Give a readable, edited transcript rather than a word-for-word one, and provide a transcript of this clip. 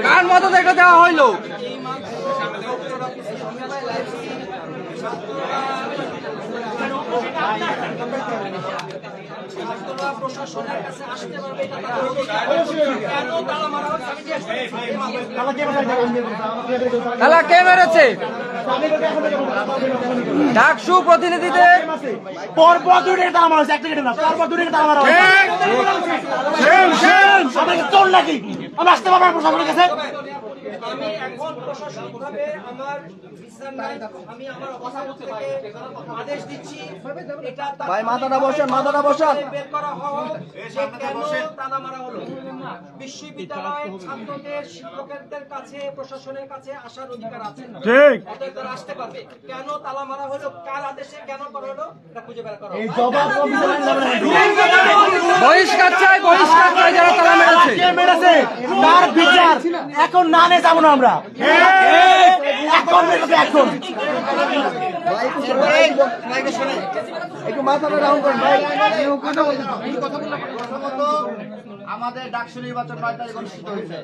কার মতো দেখে দেওয়া হইলো? প্রশাসনের কাছে আসতে পারবে তালা কে মেরেছে? ডাকসু প্রতিনিধিদের পরপর দুটো তালা মারা হয়েছে, একটা কেটে না, পরপর দুটো তালা মারা হয়েছে। আমরা কি চোর নাকি? আমরা আসতে পারবো না প্রশাসনের কাছে? আমি এখন প্রশাসনিকভাবে আমার বিচার নাই, আমি আমার অবস্থান থেকে আদেশ দিচ্ছি এটা ভাই মাথাটা বসান, মাথাটা বসান। বের করা হোক যে কেন তালা মারা হলো। বিশ্ববিদ্যালয়ের ছাত্রদের শিক্ষকদের কাছে প্রশাসনের কাছে আসার অধিকার আছে, ঠিক অতএব তারা আসতে পারবে। কেন তালা মারা হলো, কার আদেশে কেন করা হলো, এটা খুঁজে বের করা এই জবাব বহিষ্কার চাই, বহিষ্কার চাই যারা তালা মেরেছে। কে মেরেছে তার বিচার এখন না নিয়ে যাবো না আমরা, এখন মেরেছে এখন। একটু মাথাটা ডাউন করেন ভাই। আমাদের ডাকসু নির্বাচন 9 তারিখ অনুষ্ঠিত হয়েছে।